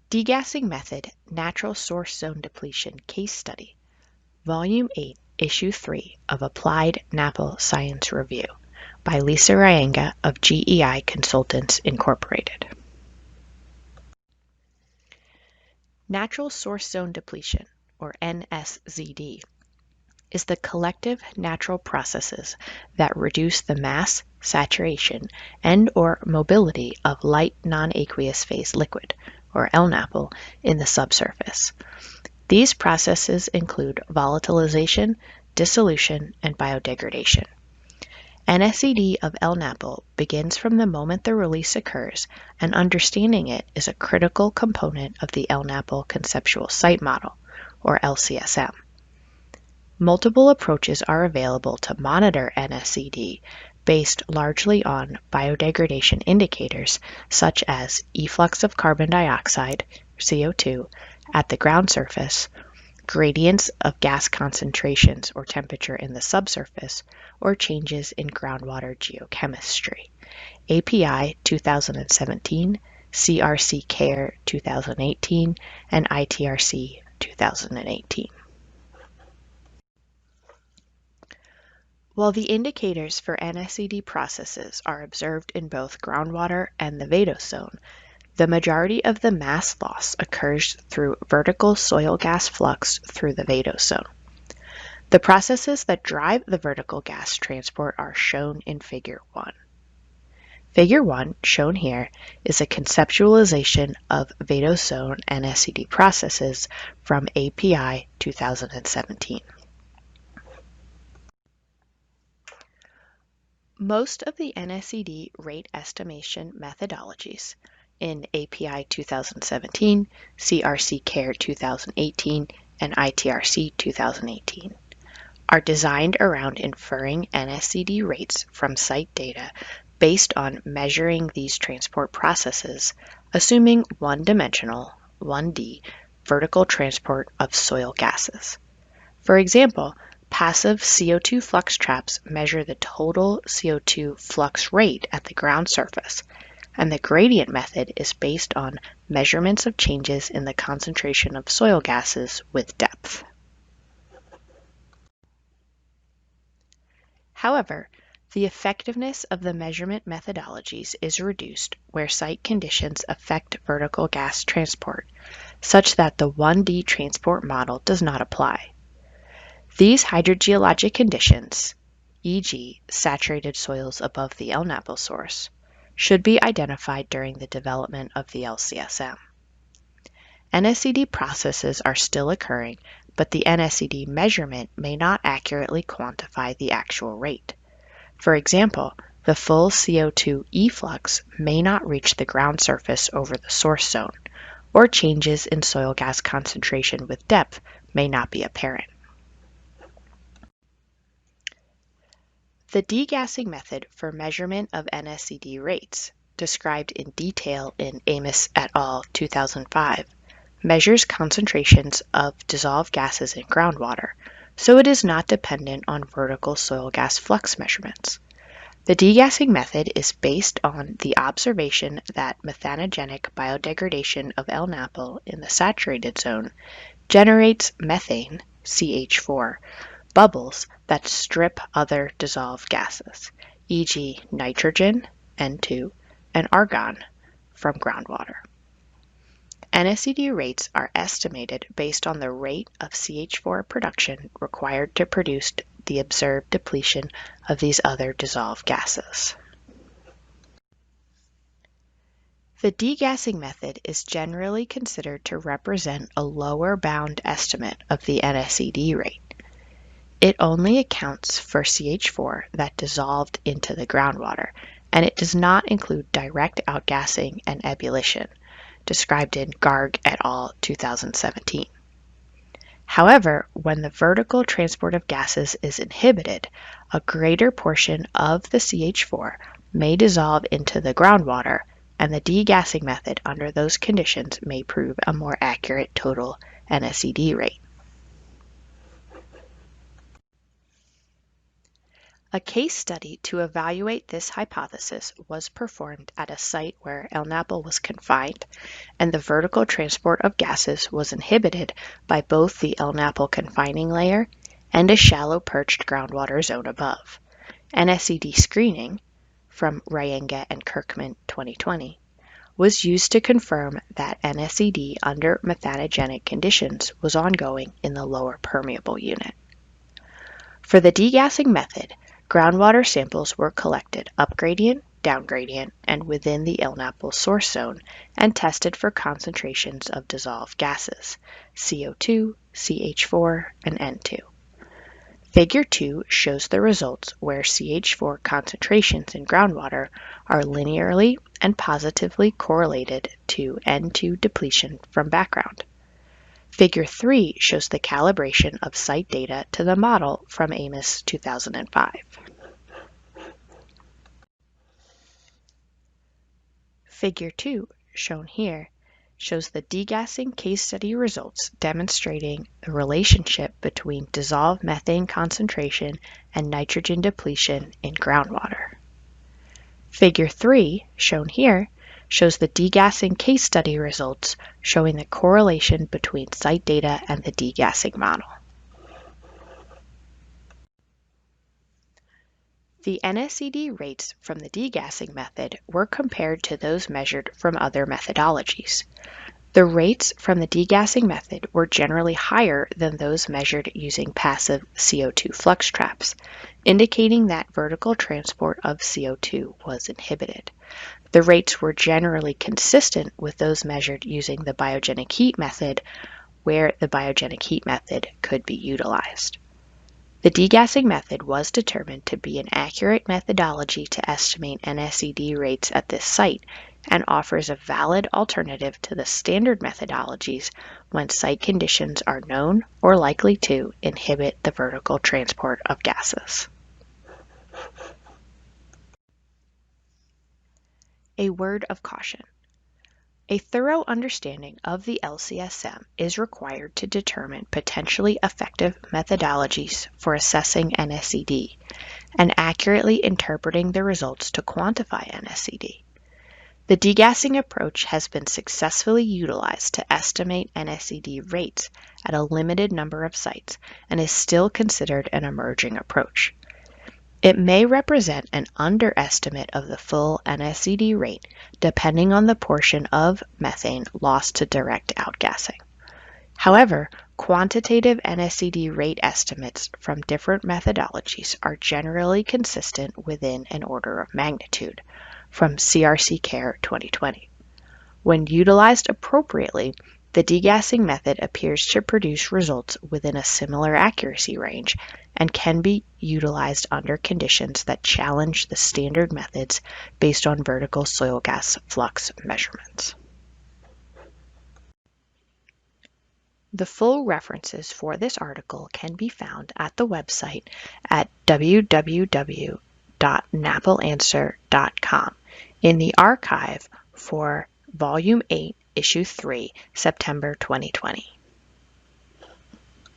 Degassing Method Natural Source Zone Depletion Case Study, Volume 8, Issue 3 of Applied NAPL Science Review by Lisa Reyenga of GEI Consultants Incorporated. Natural Source Zone Depletion, or NSZD, is the collective natural processes that reduce the mass, saturation, and/or mobility of light non-aqueous phase liquid, or LNAPL, in the subsurface. These processes include volatilization, dissolution, and biodegradation. NSZD of LNAPL begins from the moment the release occurs, and understanding it is a critical component of the LNAPL conceptual site model, or LCSM. Multiple approaches are available to monitor NSZD based largely on biodegradation indicators such as efflux of carbon dioxide, CO2, at the ground surface, gradients of gas concentrations or temperature in the subsurface, or changes in groundwater geochemistry. API 2017, CRC CARE 2018, and ITRC 2018. While the indicators for NSZD processes are observed in both groundwater and the vadose zone, the majority of the mass loss occurs through vertical soil gas flux through the vadose zone. The processes that drive the vertical gas transport are shown in Figure 1. Figure 1, shown here, is a conceptualization of vadose zone NSZD processes from API 2017. Most of the NSZD rate estimation methodologies in API 2017, CRC CARE 2018, and ITRC 2018 are designed around inferring NSZD rates from site data based on measuring these transport processes, assuming one-dimensional, 1D, vertical transport of soil gases. For example, passive CO2 flux traps measure the total CO2 flux rate at the ground surface, and the gradient method is based on measurements of changes in the concentration of soil gases with depth. However, the effectiveness of the measurement methodologies is reduced where site conditions affect vertical gas transport, such that the 1D transport model does not apply. These hydrogeologic conditions, e.g. saturated soils above the LNAPL source, should be identified during the development of the LCSM. NSZD processes are still occurring, but the NSZD measurement may not accurately quantify the actual rate. For example, the full CO2 efflux may not reach the ground surface over the source zone, or changes in soil gas concentration with depth may not be apparent. The degassing method for measurement of NSZD rates, described in detail in Amos et al. 2005, measures concentrations of dissolved gases in groundwater, so it is not dependent on vertical soil gas flux measurements. The degassing method is based on the observation that methanogenic biodegradation of LNAPL in the saturated zone generates methane, CH4, bubbles that strip other dissolved gases, e.g. nitrogen, N2, and argon, from groundwater. NSZD rates are estimated based on the rate of CH4 production required to produce the observed depletion of these other dissolved gases. The degassing method is generally considered to represent a lower bound estimate of the NSZD rate. It only accounts for CH4 that dissolved into the groundwater, and it does not include direct outgassing and ebullition, described in Garg et al. 2017. However, when the vertical transport of gases is inhibited, a greater portion of the CH4 may dissolve into the groundwater, and the degassing method under those conditions may prove a more accurate total NSZD rate. A case study to evaluate this hypothesis was performed at a site where El Napo was confined, and the vertical transport of gases was inhibited by both the El Napo confining layer and a shallow perched groundwater zone above. NSED screening, from Reyenga and Kirkman 2020, was used to confirm that NSED under methanogenic conditions was ongoing in the lower permeable unit. For the degassing method, groundwater samples were collected upgradient, downgradient, and within the El Napo source zone and tested for concentrations of dissolved gases, CO2, CH4, and N2. Figure 2 shows the results where CH4 concentrations in groundwater are linearly and positively correlated to N2 depletion from background. Figure 3 shows the calibration of site data to the model from Amos 2005. Figure 2, shown here, shows the degassing case study results demonstrating the relationship between dissolved methane concentration and nitrogen depletion in groundwater. Figure 3, shown here, shows the degassing case study results showing the correlation between site data and the degassing model. The NSED rates from the degassing method were compared to those measured from other methodologies. The rates from the degassing method were generally higher than those measured using passive CO2 flux traps, indicating that vertical transport of CO2 was inhibited. The rates were generally consistent with those measured using the biogenic heat method, where the biogenic heat method could be utilized. The degassing method was determined to be an accurate methodology to estimate NSED rates at this site and offers a valid alternative to the standard methodologies when site conditions are known or likely to inhibit the vertical transport of gases. A word of caution. A thorough understanding of the LCSM is required to determine potentially effective methodologies for assessing NSED and accurately interpreting the results to quantify NSED. The degassing approach has been successfully utilized to estimate NSED rates at a limited number of sites and is still considered an emerging approach. It may represent an underestimate of the full NSED rate depending on the portion of methane lost to direct outgassing. However, quantitative NSED rate estimates from different methodologies are generally consistent within an order of magnitude, from CRC Care 2020. When utilized appropriately, the degassing method appears to produce results within a similar accuracy range and can be utilized under conditions that challenge the standard methods based on vertical soil gas flux measurements. The full references for this article can be found at the website at www.napolanswer.com in the archive for Volume 8, Issue 3, September 2020.